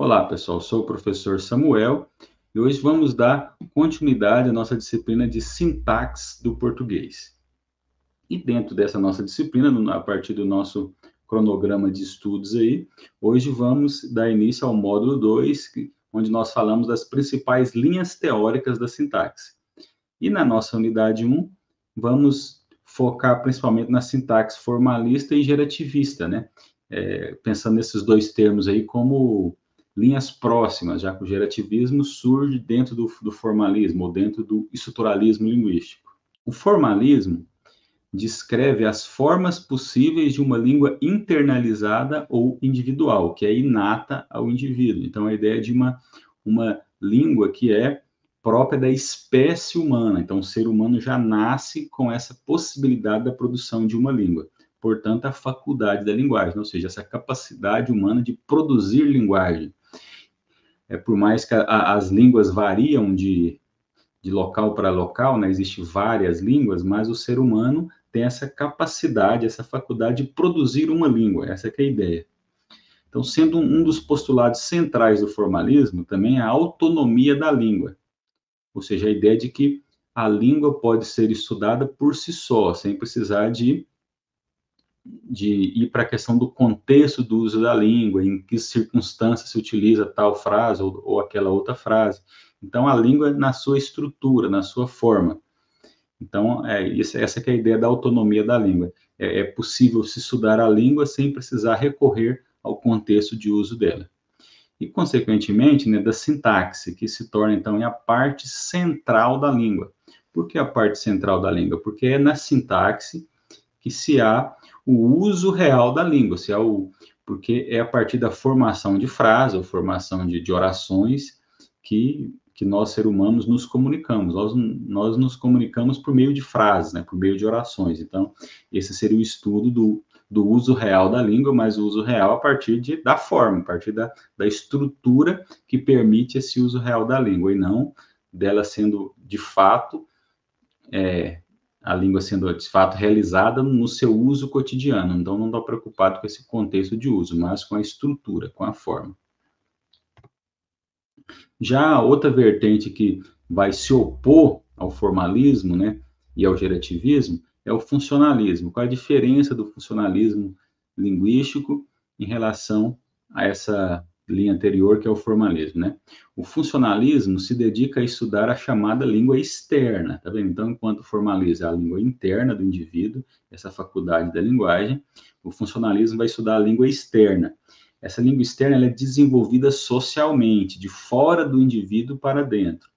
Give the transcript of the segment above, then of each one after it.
Olá, pessoal. Sou o professor Samuel e hoje vamos dar continuidade à nossa disciplina de sintaxe do português. E dentro dessa nossa disciplina, a partir do nosso cronograma de estudos aí, hoje vamos dar início ao módulo 2, onde nós falamos das principais linhas teóricas da sintaxe. E na nossa unidade 1, vamos focar principalmente na sintaxe formalista e gerativista, né? Pensando nesses dois termos aí como linhas próximas, já que o gerativismo surge dentro do formalismo, ou dentro do estruturalismo linguístico. O formalismo descreve as formas possíveis de uma língua internalizada ou individual, que é inata ao indivíduo. Então, a ideia de uma língua que é própria da espécie humana. Então, o ser humano já nasce com essa possibilidade da produção de uma língua. Portanto, a faculdade da linguagem, ou seja, essa capacidade humana de produzir linguagem. Por mais que as línguas variam de local para local, né? Existem várias línguas, mas o ser humano tem essa capacidade, essa faculdade de produzir uma língua, essa é a ideia. Então, sendo um dos postulados centrais do formalismo, também a autonomia da língua, ou seja, a ideia de que a língua pode ser estudada por si só, sem precisar de ir para a questão do contexto do uso da língua, em que circunstâncias se utiliza tal frase ou aquela outra frase. Então, a língua na sua estrutura, na sua forma. Então, essa que é a ideia da autonomia da língua. É possível se estudar a língua sem precisar recorrer ao contexto de uso dela. E, consequentemente, né, da sintaxe, que se torna, então, a parte central da língua. Por que a parte central da língua? Porque é na sintaxe que se há o uso real da língua, porque é a partir da formação de frases, ou formação de orações, que nós, seres humanos, nos comunicamos. Nós nos comunicamos por meio de frases, né, por meio de orações. Então, esse seria o estudo do uso real da língua, mas o uso real a partir da forma, a partir da estrutura que permite esse uso real da língua, e não dela sendo, de fato, a língua sendo, de fato, realizada no seu uso cotidiano. Então, não estou preocupado com esse contexto de uso, mas com a estrutura, com a forma. Já a outra vertente que vai se opor ao formalismo, né, e ao gerativismo, é o funcionalismo. Qual a diferença do funcionalismo linguístico em relação a essa linha anterior, que é o formalismo, né? O funcionalismo se dedica a estudar a chamada língua externa, tá vendo? Então, enquanto o formalismo é a língua interna do indivíduo, essa faculdade da linguagem, o funcionalismo vai estudar a língua externa. Essa língua externa ela é desenvolvida socialmente, de fora do indivíduo para dentro.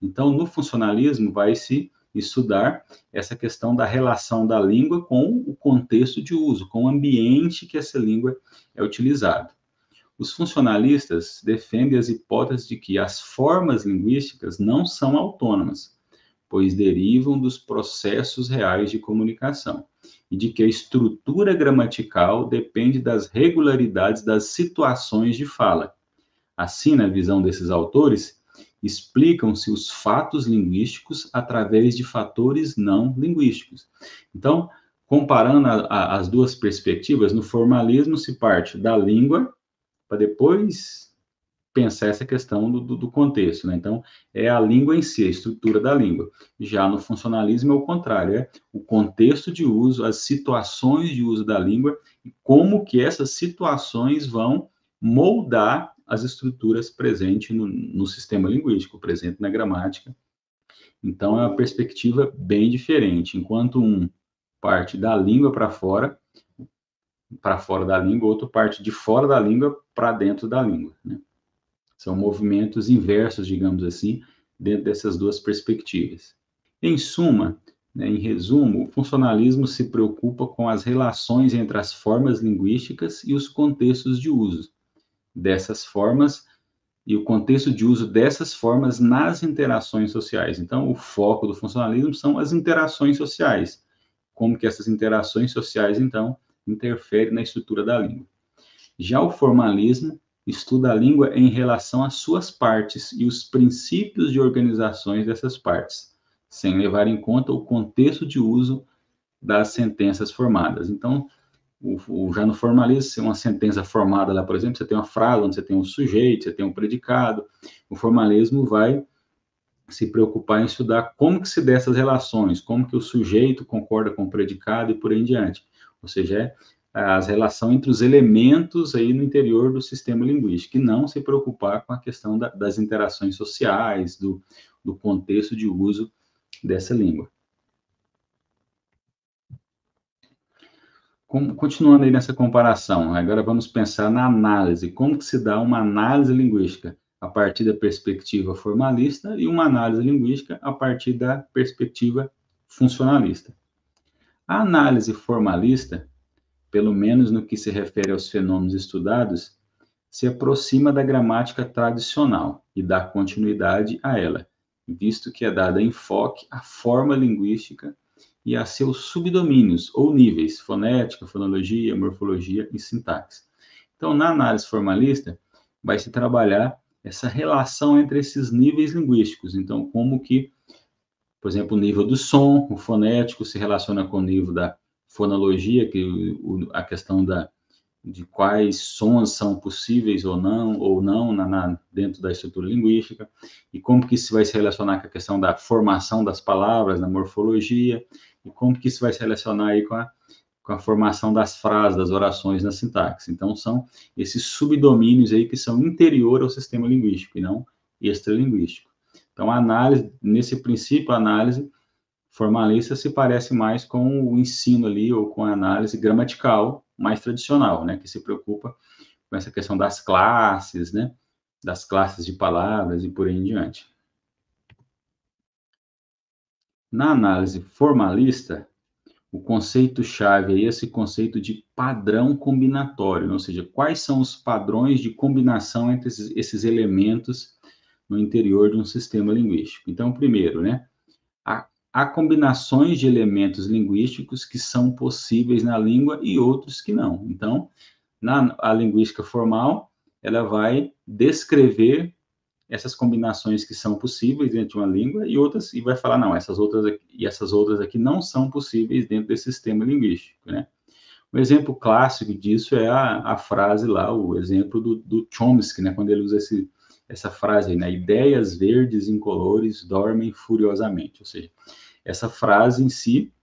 Então, no funcionalismo, vai se estudar essa questão da relação da língua com o contexto de uso, com o ambiente que essa língua é utilizada. Os funcionalistas defendem as hipóteses de que as formas linguísticas não são autônomas, pois derivam dos processos reais de comunicação, e de que a estrutura gramatical depende das regularidades das situações de fala. Assim, na visão desses autores, explicam-se os fatos linguísticos através de fatores não linguísticos. Então, comparando as duas perspectivas, no formalismo se parte da língua para depois pensar essa questão do contexto, né? Então, é a língua em si, a estrutura da língua. Já no funcionalismo é o contrário, é o contexto de uso, as situações de uso da língua e como que essas situações vão moldar as estruturas presentes no sistema linguístico, presente na gramática. Então, é uma perspectiva bem diferente. Enquanto um parte da língua para fora da língua, outro parte de fora da língua para dentro da língua, né? São movimentos inversos, digamos assim, dentro dessas duas perspectivas. Em suma, né, em resumo, o funcionalismo se preocupa com as relações entre as formas linguísticas e os contextos de uso dessas formas e o contexto de uso dessas formas nas interações sociais. Então, o foco do funcionalismo são as interações sociais, como que essas interações sociais, então, interferem na estrutura da língua. Já o formalismo estuda a língua em relação às suas partes e os princípios de organizações dessas partes, sem levar em conta o contexto de uso das sentenças formadas. Então, Já no formalismo, se uma sentença formada lá, por exemplo, você tem uma frase onde você tem um sujeito, você tem um predicado, o formalismo vai se preocupar em estudar como que se dá essas relações, como que o sujeito concorda com o predicado e por aí em diante. Ou seja, é a relação entre os elementos aí no interior do sistema linguístico, e não se preocupar com a questão das interações sociais, do contexto de uso dessa língua. Continuando aí nessa comparação, agora vamos pensar na análise. Como que se dá uma análise linguística a partir da perspectiva formalista e uma análise linguística a partir da perspectiva funcionalista? A análise formalista, pelo menos no que se refere aos fenômenos estudados, se aproxima da gramática tradicional e dá continuidade a ela, visto que é dada enfoque à forma linguística e a seus subdomínios ou níveis, fonética, fonologia, morfologia e sintaxe. Então, na análise formalista, vai se trabalhar essa relação entre esses níveis linguísticos. Então, como que, por exemplo, o nível do som, o fonético, se relaciona com o nível da fonologia, que a questão de quais sons são possíveis ou não dentro da estrutura linguística, e como que isso vai se relacionar com a questão da formação das palavras, na morfologia, e como que isso vai se relacionar aí com a formação das frases, das orações na sintaxe. Então, são esses subdomínios aí que são interior ao sistema linguístico e não extralinguístico. Então, a análise, nesse princípio, a análise formalista se parece mais com o ensino ali, ou com a análise gramatical mais tradicional, né, que se preocupa com essa questão das classes, né, das classes de palavras e por aí em diante. Na análise formalista, o conceito-chave é esse conceito de padrão combinatório, ou seja, quais são os padrões de combinação entre esses elementos no interior de um sistema linguístico. Então, primeiro, né, há combinações de elementos linguísticos que são possíveis na língua e outros que não. Então, a linguística formal, ela vai descrever essas combinações que são possíveis dentro de uma língua e vai falar, não, essas outras aqui não são possíveis dentro desse sistema linguístico, né? Um exemplo clássico disso é a frase lá, o exemplo do Chomsky, né, quando ele usa essa frase aí, né, ideias verdes incolores dormem furiosamente, ou seja, essa frase em si,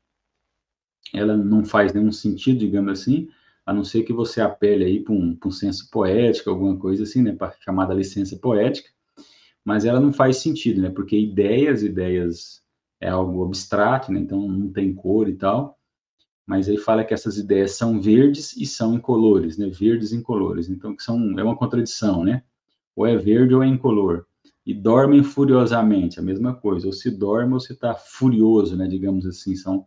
ela não faz nenhum sentido, digamos assim, a não ser que você apele aí para um senso poético, alguma coisa assim, né, para chamada licença poética, mas ela não faz sentido, né, porque ideias é algo abstrato, né, então não tem cor e tal, mas aí fala que essas ideias são verdes e são incolores, né, verdes e incolores, então é uma contradição, né, ou é verde ou é incolor. E dormem furiosamente, a mesma coisa, ou se dorme ou se está furioso, né, digamos assim, são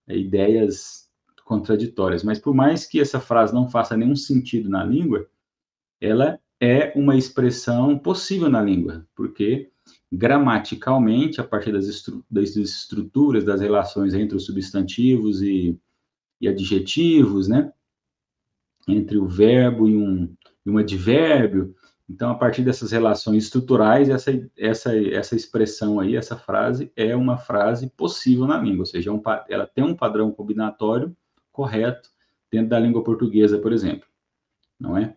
ideias contraditórias. Mas por mais que essa frase não faça nenhum sentido na língua, ela é uma expressão possível na língua, porque gramaticalmente, a partir das estruturas, das relações entre os substantivos e adjetivos, né, entre o verbo e um advérbio, então, a partir dessas relações estruturais, essa expressão aí, essa frase, é uma frase possível na língua, ou seja, ela tem um padrão combinatório correto dentro da língua portuguesa, por exemplo, não é?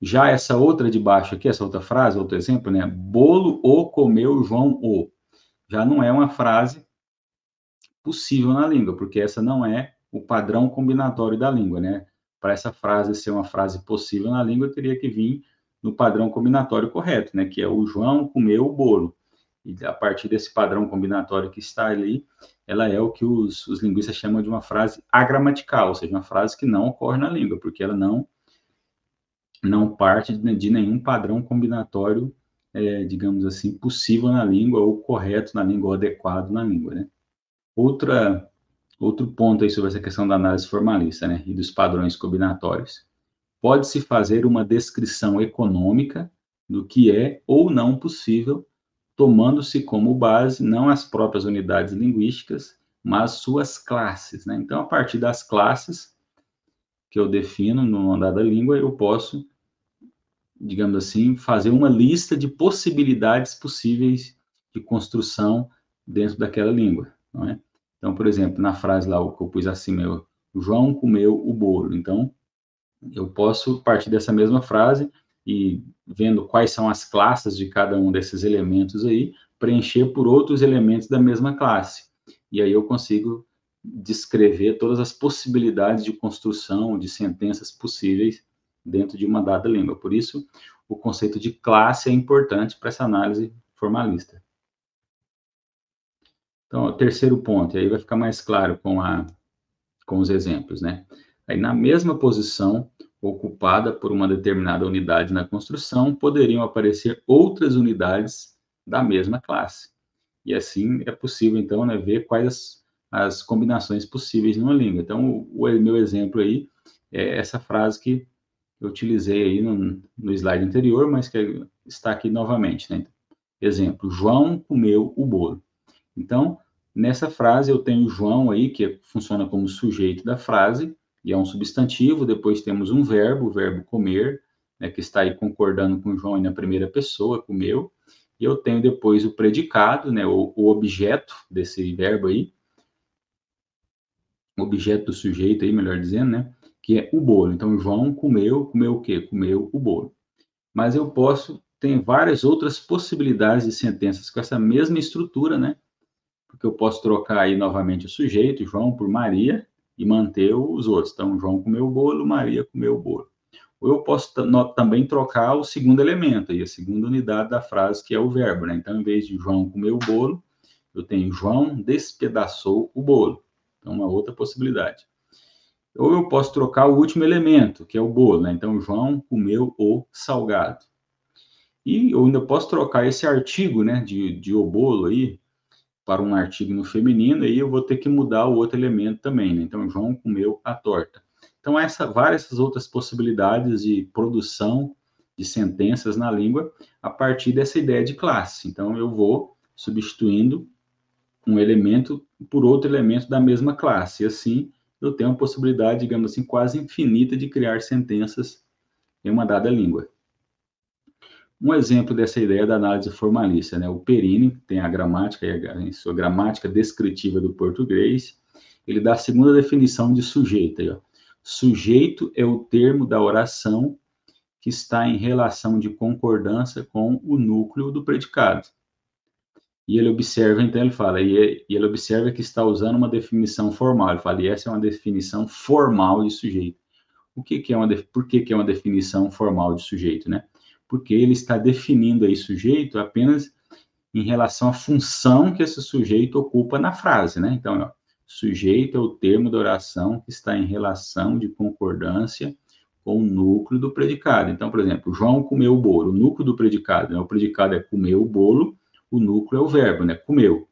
Já essa outra de baixo aqui, essa outra frase, outro exemplo, né? Bolo o comeu João o. Já não é uma frase possível na língua, porque essa não é o padrão combinatório da língua, né? Para essa frase ser uma frase possível na língua, teria que vir no padrão combinatório correto, né? Que é o João comeu o bolo. E a partir desse padrão combinatório que está ali, ela é o que os linguistas chamam de uma frase agramatical, ou seja, uma frase que não ocorre na língua, porque ela não parte de nenhum padrão combinatório, digamos assim, possível na língua, ou correto na língua, ou adequado na língua, né? Outro ponto aí sobre essa questão da análise formalista, né, e dos padrões combinatórios. Pode-se fazer uma descrição econômica do que é ou não possível, tomando-se como base não as próprias unidades linguísticas, mas suas classes, né? Então, a partir das classes que eu defino no andar da língua, eu posso, digamos assim, fazer uma lista de possibilidades possíveis de construção dentro daquela língua, não é? Então, por exemplo, na frase lá, o que eu pus acima, João comeu o bolo. Então, eu posso partir dessa mesma frase e, vendo quais são as classes de cada um desses elementos aí, preencher por outros elementos da mesma classe. E aí eu consigo descrever todas as possibilidades de construção de sentenças possíveis dentro de uma dada língua. Por isso, o conceito de classe é importante para essa análise formalista. Então, o terceiro ponto, e aí vai ficar mais claro com os exemplos, né? Aí, na mesma posição ocupada por uma determinada unidade na construção, poderiam aparecer outras unidades da mesma classe. E assim é possível, então, né, ver quais as combinações possíveis numa língua. Então, o meu exemplo aí é essa frase que eu utilizei aí no slide anterior, mas que está aqui novamente, né? Exemplo, João comeu o bolo. Então, nessa frase eu tenho João aí, que funciona como sujeito da frase, e é um substantivo, depois temos um verbo, o verbo comer, né, que está aí concordando com João aí na primeira pessoa, comeu, e eu tenho depois o predicado, né, o objeto desse verbo aí, o objeto do sujeito aí, melhor dizendo, né, que é o bolo. Então, João comeu o quê? Comeu o bolo. Mas eu posso, tem várias outras possibilidades de sentenças com essa mesma estrutura, né, porque eu posso trocar aí novamente o sujeito, João, por Maria, e manter os outros. Então, João comeu o bolo, Maria comeu o bolo. Ou eu posso também trocar o segundo elemento, aí, a segunda unidade da frase, que é o verbo, né? Então, em vez de João comer o bolo, eu tenho João despedaçou o bolo. Então, uma outra possibilidade. Ou eu posso trocar o último elemento, que é o bolo, né? Então, João comeu o salgado. E eu ainda posso trocar esse artigo, né, de o bolo aí, para um artigo no feminino, aí eu vou ter que mudar o outro elemento também, né? Então, João comeu a torta. Então, várias outras possibilidades de produção de sentenças na língua a partir dessa ideia de classe. Então, eu vou substituindo um elemento por outro elemento da mesma classe. E assim, eu tenho uma possibilidade, digamos assim, quase infinita de criar sentenças em uma dada língua. Um exemplo dessa ideia da análise formalista, né? O Perini tem a gramática, em sua gramática descritiva do português, ele dá a segunda definição de sujeito. Aí, ó. Sujeito é o termo da oração que está em relação de concordância com o núcleo do predicado. E ele observa, então ele fala, e ele observa que está usando uma definição formal. Ele fala, e essa é uma definição formal de sujeito. Por que é uma definição formal de sujeito, né? Porque ele está definindo aí sujeito apenas em relação à função que esse sujeito ocupa na frase, né? Então, ó, sujeito é o termo da oração que está em relação de concordância com o núcleo do predicado. Então, por exemplo, João comeu o bolo, o núcleo do predicado, né? O predicado é comeu o bolo, o núcleo é o verbo, né? Comeu.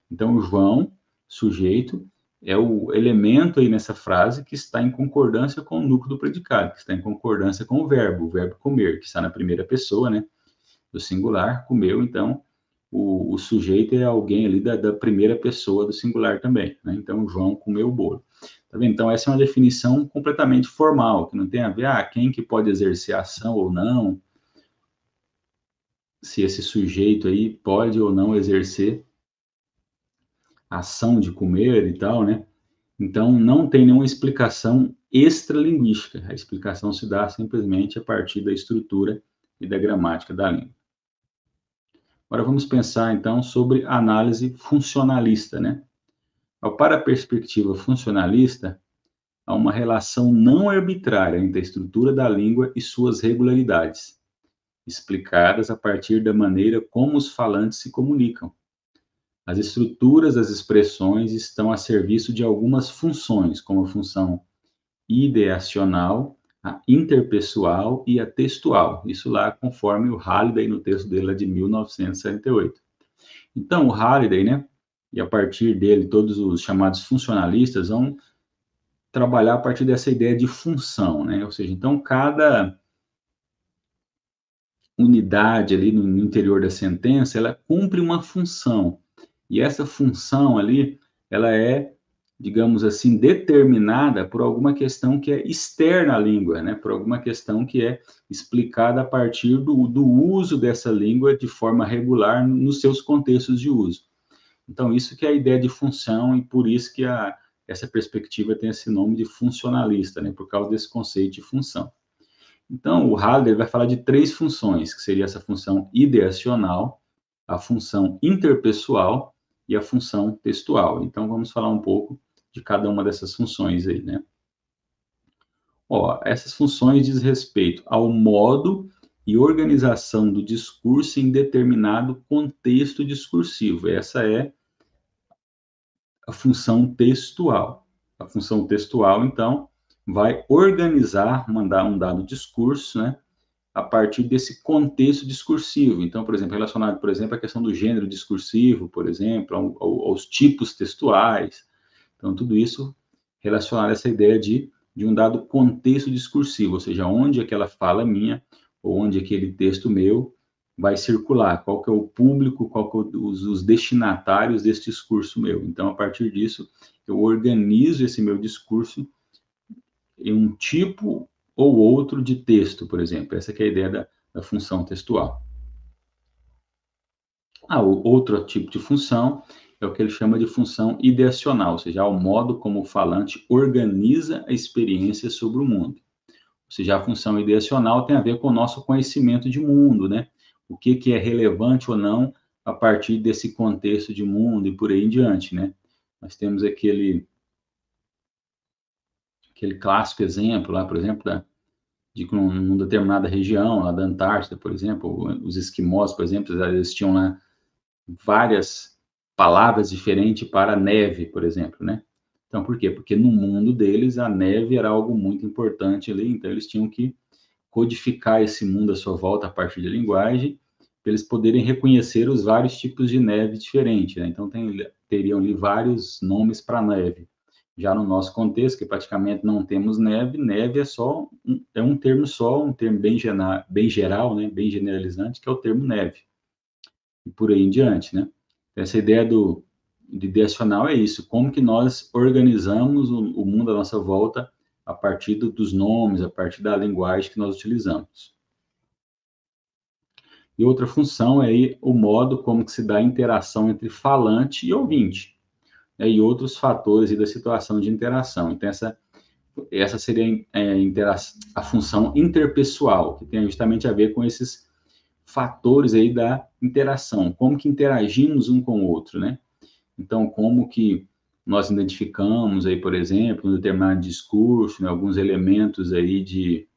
Então, João, sujeito, é o elemento aí nessa frase que está em concordância com o núcleo do predicado, que está em concordância com o verbo comer, que está na primeira pessoa, né, do singular, comeu, então o sujeito é alguém ali da primeira pessoa do singular também, né? Então, João comeu o bolo. Tá vendo? Então, essa é uma definição completamente formal, que não tem a ver, quem que pode exercer ação ou não, se esse sujeito aí pode ou não exercer ação de comer e tal, né? Então, não tem nenhuma explicação extralinguística. A explicação se dá simplesmente a partir da estrutura e da gramática da língua. Agora vamos pensar, então, sobre a análise funcionalista, né? Para a perspectiva funcionalista, há uma relação não arbitrária entre a estrutura da língua e suas regularidades, explicadas a partir da maneira como os falantes se comunicam. As estruturas das expressões estão a serviço de algumas funções, como a função ideacional, a interpessoal e a textual. Isso lá conforme o Halliday no texto dele lá de 1978. Então, o Halliday, né, e a partir dele todos os chamados funcionalistas vão trabalhar a partir dessa ideia de função, né? Ou seja, então cada unidade ali no interior da sentença, ela cumpre uma função. E essa função ali, ela é, digamos assim, determinada por alguma questão que é externa à língua, né? Por alguma questão que é explicada a partir do uso dessa língua de forma regular nos seus contextos de uso. Então, isso que é a ideia de função e por isso que essa perspectiva tem esse nome de funcionalista, né, por causa desse conceito de função. Então, o Halliday vai falar de 3 funções, que seria essa função ideacional, a função interpessoal e a função textual. Então, vamos falar um pouco de cada uma dessas funções aí, né? Ó, essas funções diz respeito ao modo e organização do discurso em determinado contexto discursivo. Essa é a função textual. A função textual, então, vai organizar, mandar um dado discurso, né, a partir desse contexto discursivo. Então, por exemplo, relacionado, por exemplo, à questão do gênero discursivo, por exemplo, aos tipos textuais. Então, tudo isso relacionado a essa ideia de um dado contexto discursivo, ou seja, onde aquela fala minha, ou onde aquele texto meu vai circular, qual que é o público, qual que é os destinatários desse discurso meu. Então, a partir disso, eu organizo esse meu discurso em um tipo ou outro de texto, por exemplo. Essa que é a ideia da função textual. O outro tipo de função é o que ele chama de função ideacional, ou seja, é o modo como o falante organiza a experiência sobre o mundo. Ou seja, a função ideacional tem a ver com o nosso conhecimento de mundo, né? O que é relevante ou não a partir desse contexto de mundo e por aí em diante, né? Nós temos aquele clássico exemplo lá, por exemplo, de que numa determinada região, lá da Antártida, por exemplo, os esquimós, por exemplo, eles tinham lá várias palavras diferentes para neve, por exemplo, né? Então, por quê? Porque no mundo deles a neve era algo muito importante ali, então eles tinham que codificar esse mundo à sua volta a partir de linguagem, para eles poderem reconhecer os vários tipos de neve diferentes, né? Então, teriam ali vários nomes para neve. Já no nosso contexto, que praticamente não temos neve, neve é só um termo só, um termo bem geral, né? Bem generalizante, que é o termo neve. E por aí em diante, né? Essa ideia de ideacional é isso, como que nós organizamos o mundo à nossa volta a partir dos nomes, a partir da linguagem que nós utilizamos. E outra função é aí o modo como que se dá a interação entre falante e ouvinte, né, e outros fatores aí da situação de interação. Então, essa seria a função interpessoal, que tem justamente a ver com esses fatores aí da interação, como que interagimos um com o outro, né? Então, como que nós identificamos aí, por exemplo, um determinado discurso, né, alguns elementos aí de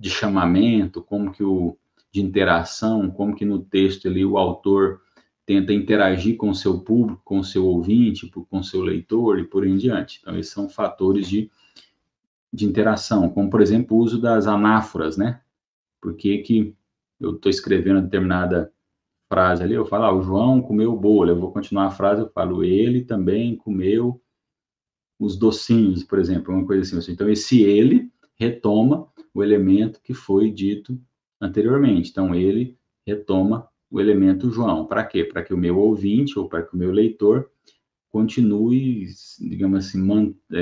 chamamento, como que de interação, como que no texto ali o autor tenta interagir com o seu público, com o seu ouvinte, com o seu leitor e por aí em diante. Então, esses são fatores de interação, como, por exemplo, o uso das anáforas, né? Por que eu estou escrevendo determinada frase ali, eu falo, o João comeu bolo, eu vou continuar a frase, eu falo, ele também comeu os docinhos, por exemplo, uma coisa assim. Então, esse ele retoma o elemento que foi dito anteriormente. Então, ele retoma o elemento João. Para quê? Para que o meu ouvinte ou para que o meu leitor continue, digamos assim,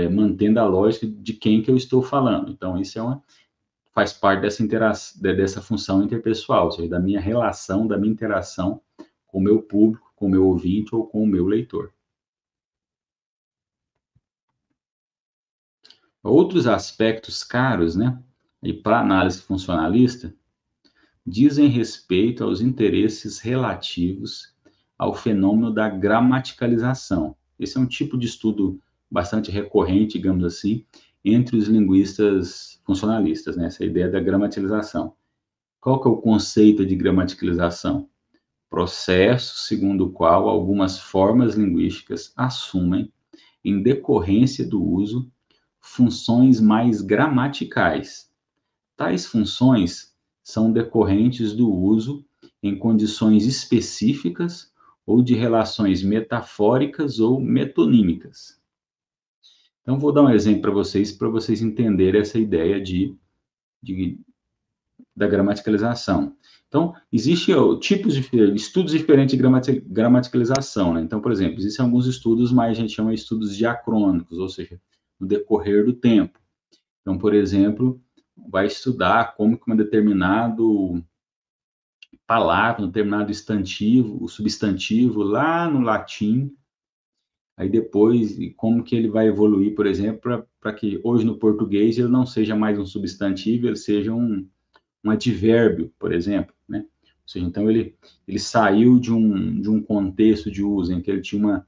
mantendo a lógica de quem que eu estou falando. Então, isso faz parte dessa função interpessoal, ou seja, da minha relação, da minha interação com o meu público, com o meu ouvinte ou com o meu leitor. Outros aspectos caros, né, e para análise funcionalista, dizem respeito aos interesses relativos ao fenômeno da gramaticalização. Esse é um tipo de estudo bastante recorrente, digamos assim, entre os linguistas funcionalistas, né, essa ideia da gramaticalização. Qual que é o conceito de gramaticalização? Processo segundo o qual algumas formas linguísticas assumem, em decorrência do uso, funções mais gramaticais. Tais funções são decorrentes do uso em condições específicas ou de relações metafóricas ou metonímicas. Então, vou dar um exemplo para vocês entenderem essa ideia da gramaticalização. Então, existem estudos diferentes de gramaticalização, né? Então, por exemplo, existem alguns estudos, mas a gente chama de estudos diacrônicos, ou seja, no decorrer do tempo. Então, por exemplo, vai estudar como que uma determinada palavra, um determinado substantivo lá no latim, Aí depois, como que ele vai evoluir, por exemplo, para que hoje no português ele não seja mais um substantivo, ele seja um advérbio, por exemplo, né? Ou seja, então ele saiu de um contexto de uso em que ele tinha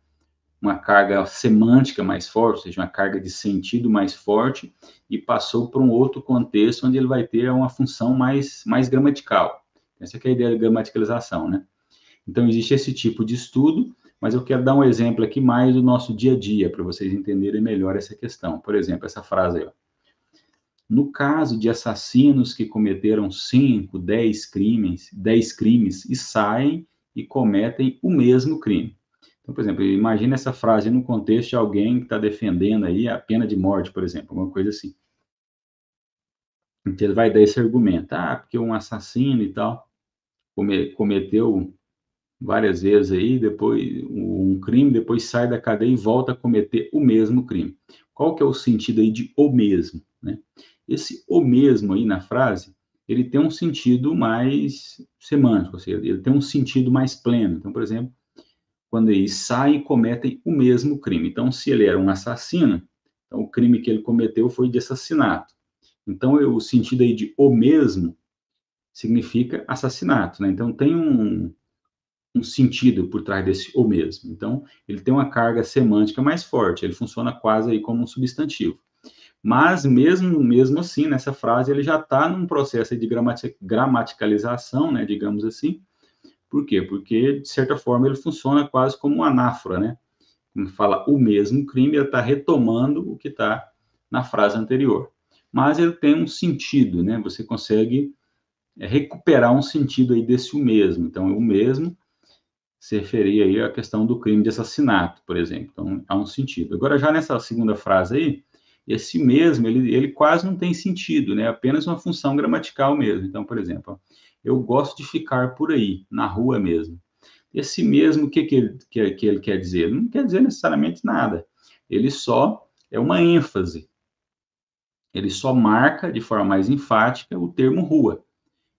uma carga semântica mais forte, ou seja, uma carga de sentido mais forte, e passou para um outro contexto onde ele vai ter uma função mais gramatical. Essa é a ideia de gramaticalização, né? Então, existe esse tipo de estudo, mas eu quero dar um exemplo aqui mais do nosso dia a dia, para vocês entenderem melhor essa questão. Por exemplo, essa frase aí, ó. No caso de assassinos que cometeram 5, 10 crimes e saem e cometem o mesmo crime. Então, por exemplo, imagine essa frase no contexto de alguém que está defendendo aí a pena de morte, por exemplo, alguma coisa assim. Então, ele vai dar esse argumento, porque um assassino e tal cometeu várias vezes aí, depois um crime, depois sai da cadeia e volta a cometer o mesmo crime. Qual que é o sentido aí de o mesmo, né? Esse o mesmo aí na frase, ele tem um sentido mais semântico, ou seja, ele tem um sentido mais pleno. Então, por exemplo, quando eles saem e cometem o mesmo crime. Então, se ele era um assassino, então o crime que ele cometeu foi de assassinato. Então, o sentido aí de o mesmo significa assassinato, né? Então, tem um sentido por trás desse o mesmo. Então, ele tem uma carga semântica mais forte, ele funciona quase aí como um substantivo. Mas, mesmo assim, nessa frase, ele já está num processo de gramaticalização, né, digamos assim. Por quê? Porque, de certa forma, ele funciona quase como uma anáfora, né? Como fala o mesmo crime, ele está retomando o que está na frase anterior. Mas ele tem um sentido, né? Você consegue recuperar um sentido aí desse o mesmo. Então, o mesmo se referia aí à questão do crime de assassinato, por exemplo. Então, há um sentido. Agora, já nessa segunda frase aí, esse mesmo, ele quase não tem sentido, né? Apenas uma função gramatical mesmo. Então, por exemplo, eu gosto de ficar por aí, na rua mesmo. Esse mesmo, o que ele quer dizer? Não quer dizer necessariamente nada. Ele só é uma ênfase. Ele só marca de forma mais enfática o termo rua.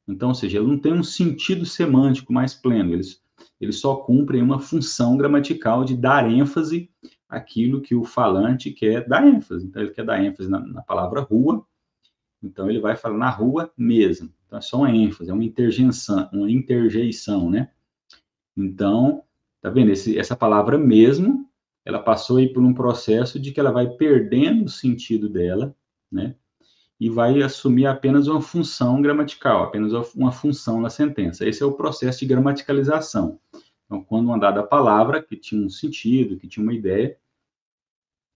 Então, ou seja, ele não tem um sentido semântico mais pleno, eles só cumprem uma função gramatical de dar ênfase àquilo que o falante quer dar ênfase. Então, ele quer dar ênfase na palavra rua, então ele vai falar na rua mesmo. Então, é só uma ênfase, é uma interjeição, né? Então, tá vendo? Essa palavra mesmo, ela passou aí por um processo de que ela vai perdendo o sentido dela, né? E vai assumir apenas uma função gramatical, apenas uma função na sentença. Esse é o processo de gramaticalização. Então, quando uma dada palavra, que tinha um sentido, que tinha uma ideia,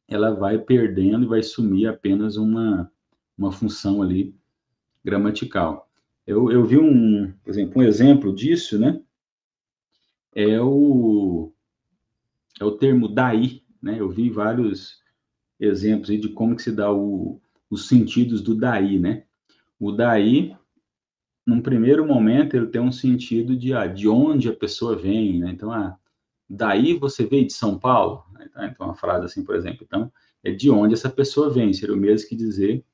ela vai perdendo e vai assumir apenas uma função ali gramatical. Eu vi por exemplo, um exemplo disso, né? É o, é o termo daí, né? Eu vi vários exemplos aí de como que se dá os sentidos do daí, né? O daí, num primeiro momento, ele tem um sentido de onde a pessoa vem, né? Então, daí você veio de São Paulo? Tá? Então, uma frase assim, por exemplo. Então, é de onde essa pessoa vem, seria o mesmo que dizer,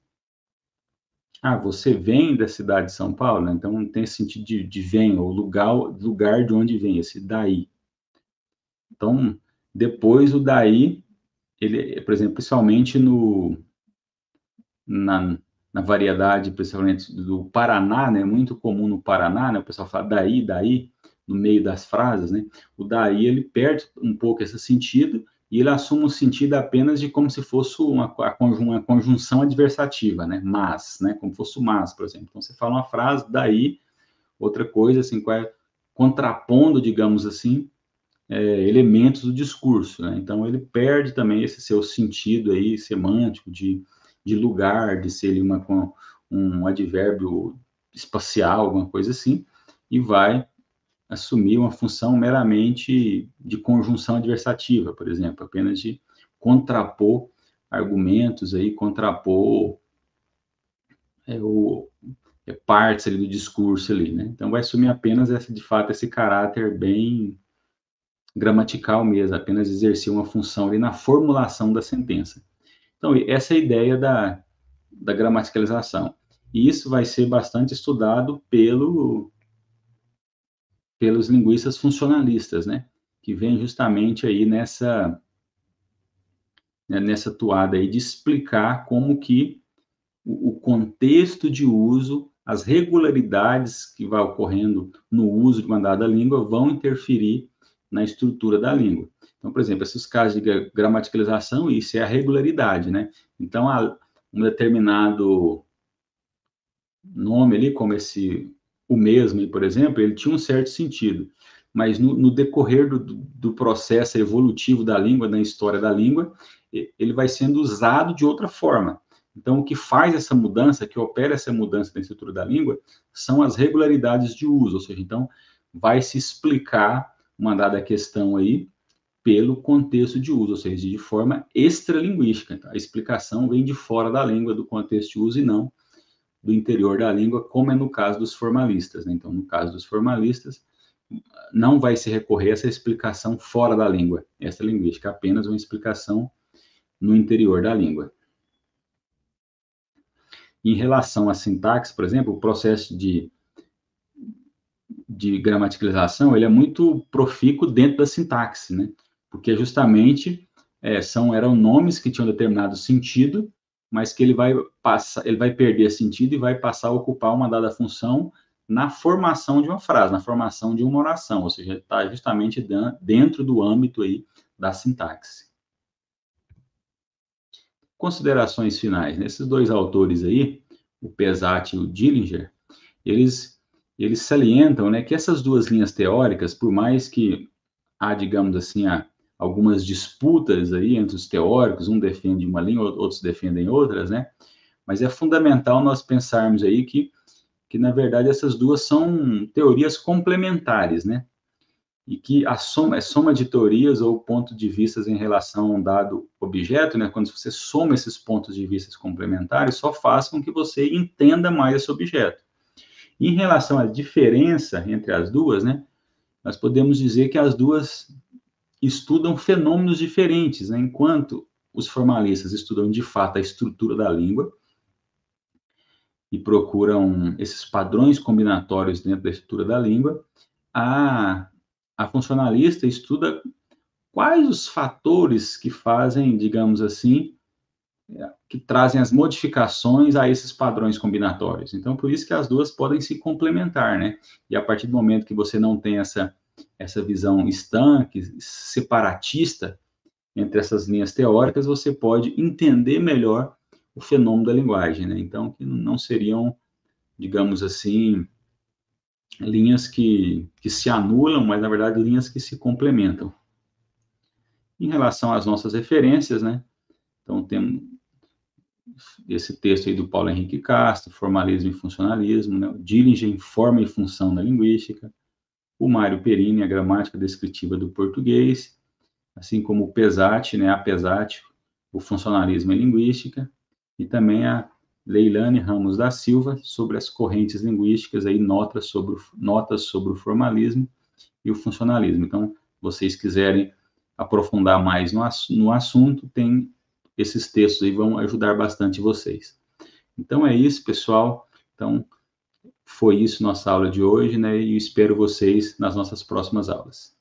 você vem da cidade de São Paulo? Né? Então, tem esse sentido de vem, ou lugar de onde vem, esse daí. Então, depois o daí, ele, por exemplo, principalmente na, na variedade, principalmente do Paraná, né? Muito comum no Paraná, né? O pessoal fala daí, no meio das frases, né? O daí, ele perde um pouco esse sentido e ele assume o sentido apenas de como se fosse uma conjunção adversativa, né? Mas, né? Como fosse o mas, por exemplo. Então, você fala uma frase, daí, outra coisa, assim, contrapondo, digamos assim, elementos do discurso, né? Então, ele perde também esse seu sentido aí semântico de lugar, de ser ali um advérbio espacial, alguma coisa assim, e vai assumir uma função meramente de conjunção adversativa, por exemplo, apenas de contrapor argumentos aí, contrapor é, o, partes ali do discurso ali, né? Então vai assumir apenas de fato esse caráter bem gramatical mesmo, apenas exercer uma função ali na formulação da sentença. Então, essa é a ideia da gramaticalização. E isso vai ser bastante estudado pelos linguistas funcionalistas, né? Que vem justamente aí né, nessa toada aí de explicar como que o contexto de uso, as regularidades que vai ocorrendo no uso de uma dada língua vão interferir na estrutura da língua. Então, por exemplo, esses casos de gramaticalização, isso é a regularidade, né? Então, um determinado nome ali, como o mesmo, por exemplo, ele tinha um certo sentido, mas no decorrer do processo evolutivo da língua, da história da língua, ele vai sendo usado de outra forma. Então, o que faz essa mudança, que opera essa mudança na estrutura da língua, são as regularidades de uso, ou seja, então, vai se explicar uma dada questão aí pelo contexto de uso, ou seja, de forma extralinguística. Tá? A explicação vem de fora da língua, do contexto de uso, e não do interior da língua, como é no caso dos formalistas. Né? Então, no caso dos formalistas, não vai se recorrer a essa explicação fora da língua, extralinguística, apenas uma explicação no interior da língua. Em relação à sintaxe, por exemplo, o processo de gramaticalização, ele é muito profícuo dentro da sintaxe, né? Porque justamente eram nomes que tinham determinado sentido, mas que ele vai perder sentido e vai passar a ocupar uma dada função na formação de uma frase, na formação de uma oração, ou seja, está justamente dentro do âmbito aí da sintaxe. Considerações finais, né? Esses dois autores aí, o Pesat e o Dillinger, eles salientam, né, que essas duas linhas teóricas, por mais que há, digamos assim, algumas disputas aí entre os teóricos, um defende uma linha, outros defendem outras, né, mas é fundamental nós pensarmos aí que na verdade, essas duas são teorias complementares, né, e que a soma de teorias ou pontos de vista em relação a um dado objeto, né, quando você soma esses pontos de vista complementares, só faz com que você entenda mais esse objeto. Em relação à diferença entre as duas, né, nós podemos dizer que as duas estudam fenômenos diferentes, né, enquanto os formalistas estudam de fato a estrutura da língua e procuram esses padrões combinatórios dentro da estrutura da língua, a funcionalista estuda quais os fatores que fazem, digamos assim, que trazem as modificações a esses padrões combinatórios. Então, por isso que as duas podem se complementar, né? E a partir do momento que você não tem essa visão estanque, separatista entre essas linhas teóricas, você pode entender melhor o fenômeno da linguagem, né? Então, que não seriam, digamos assim, linhas que se anulam, mas, na verdade, linhas que se complementam. Em relação às nossas referências, né? Então, temos esse texto aí do Paulo Henrique Castro, Formalismo e Funcionalismo, né? Dillinger, Forma e Função da Linguística, o Mário Perini, A Gramática Descritiva do Português, assim como o Pesat, né? A Pesat, o Funcionalismo e Linguística, e também a Leilane Ramos da Silva, sobre as correntes linguísticas, aí, notas sobre o formalismo e o funcionalismo. Então, vocês quiserem aprofundar mais no assunto, tem esses textos aí, vão ajudar bastante vocês. Então, é isso, pessoal. Então, foi isso nossa aula de hoje, né? E espero vocês nas nossas próximas aulas.